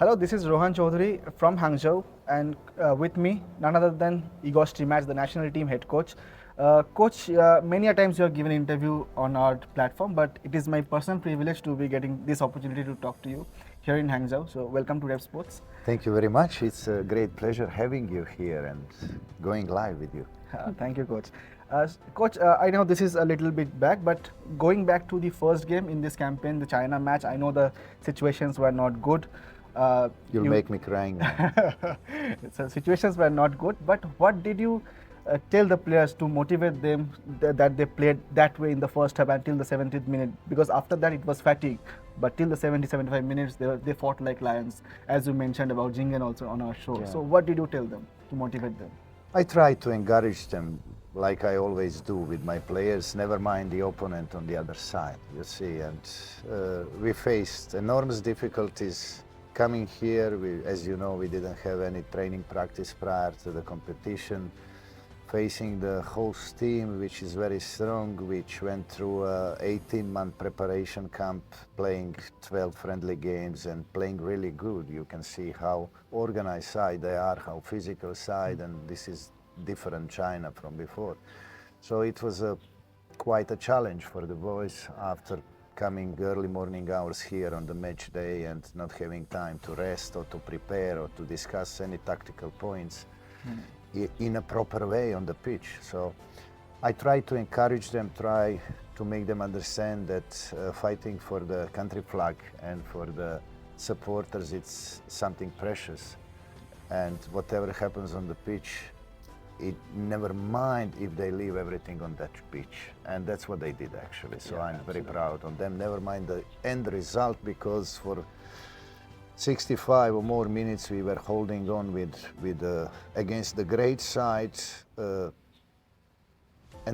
Hello, this is Rohan Chowdhury from Hangzhou, and with me, none other than Igor Stimac, the national team head coach. Coach, many a times you have given an interview on our platform, but it is my personal privilege to be getting this opportunity to talk to you here in Hangzhou. So, welcome to RevSportz. Thank you very much. It's a great pleasure having you here and going live with you. Thank you, Coach. Coach, I know this is a little bit back, but going back to the first game in this campaign, the China match, I know the situations were not good. You'll make me crying now. So situations were not good, but what did you tell the players to motivate them that they played that way in the first half until the 70th minute? Because after that it was fatigue, but till the 70-75 minutes they fought like lions, as you mentioned about Jingen also on our show. Yeah. So what did you tell them to motivate them? I try to encourage them like I always do with my players, never mind the opponent on the other side, you see. And we faced enormous difficulties coming here. As you know, we didn't have any training practice prior to the competition. Facing the host team, which is very strong, which went through a 18-month preparation camp, playing 12 friendly games and playing really good. You can see how organized side they are, how physical side, and this is different China from before. So it was quite a challenge for the boys after coming early morning hours here on the match day and not having time to rest or to prepare or to discuss any tactical points in a proper way on the pitch. So I try to encourage them, try to make them understand that fighting for the country flag and for the supporters, it's something precious. And whatever happens on the pitch, it never mind if they leave everything on that pitch. And that's what they did actually. So yeah, I'm very proud of them. Never mind the end result, because for 65 or more minutes we were holding on with against the great side, and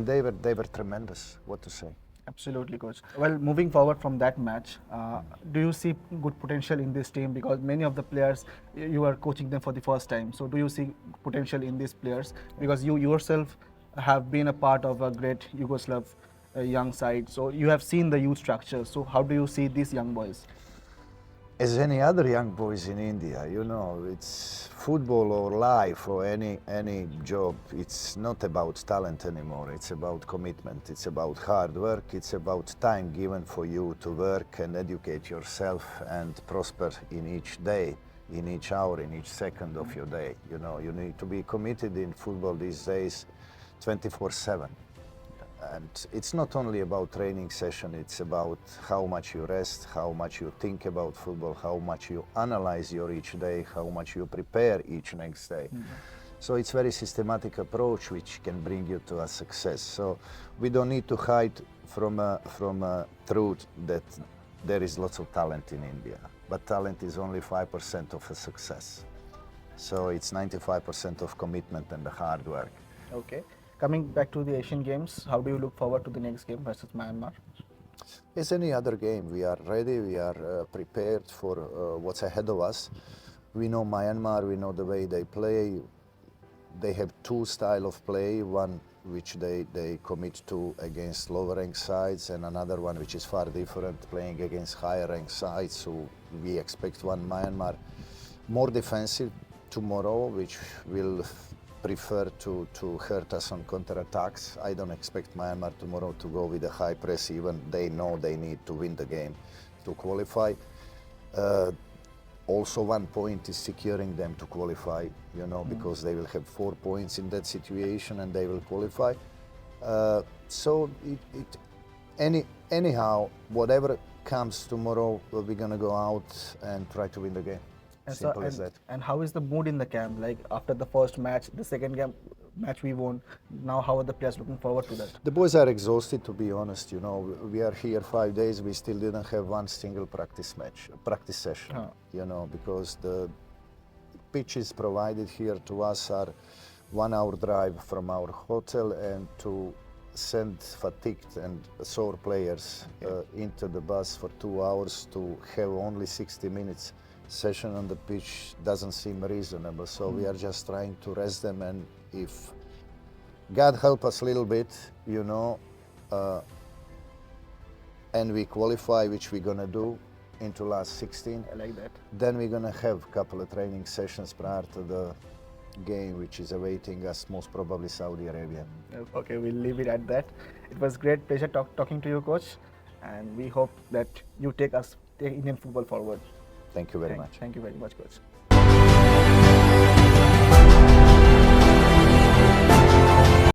they were tremendous. What to say? Absolutely, Coach. Well, moving forward from that match, do you see good potential in this team? Because many of the players, you are coaching them for the first time. So do you see potential in these players? Because you yourself have been a part of a great Yugoslav young side. So you have seen the youth structure. So how do you see these young boys? As any other young boys in India, you know, it's football or life or any job. It's not about talent anymore. It's about commitment. It's about hard work. It's about time given for you to work and educate yourself and prosper in each day, in each hour, in each second of your day. You know, you need to be committed in football these days 24/7. And it's not only about training session, it's about how much you rest, how much you think about football, how much you analyze your each day, how much you prepare each next day. So it's very systematic approach which can bring you to a success. So we don't need to hide from a truth that there is lots of talent in India, but talent is only 5% of a success. So it's 95% of commitment and the hard work. Okay. Coming back to the Asian Games, how do you look forward to the next game versus Myanmar? As any other game, we are ready, we are prepared for what's ahead of us. We know Myanmar, we know the way they play. They have two styles of play, one which they commit to against lower ranked sides, and another one which is far different, playing against higher ranked sides. So we expect one Myanmar more defensive tomorrow, which will prefer to hurt us on counter-attacks. I don't expect Myanmar tomorrow to go with a high press, even they know they need to win the game to qualify. Also 1 point is securing them to qualify, you know, because they will have 4 points in that situation and they will qualify. So anyhow, whatever comes tomorrow, we're gonna go out and try to win the game. Simple as that. And how is the mood in the camp? Like after the first match, the second game match we won. Now how are the players looking forward to that? The boys are exhausted, to be honest. You know, we are here 5 days. We still didn't have one single practice session. You know, because the pitches provided here to us are 1 hour drive from our hotel, and to send fatigued and sore players into the bus for 2 hours to have only 60 minutes session on the pitch doesn't seem reasonable. So we are just trying to rest them, and if God help us a little bit, you know, and we qualify, which we're gonna do, into last 16. I like that. Then we're gonna have a couple of training sessions prior to the game, which is awaiting us, most probably Saudi Arabia. Okay, we'll leave it at that. It was great pleasure talking to you, coach, and we hope that you take Indian football forward. Thank you very much. Thank you very much, coach.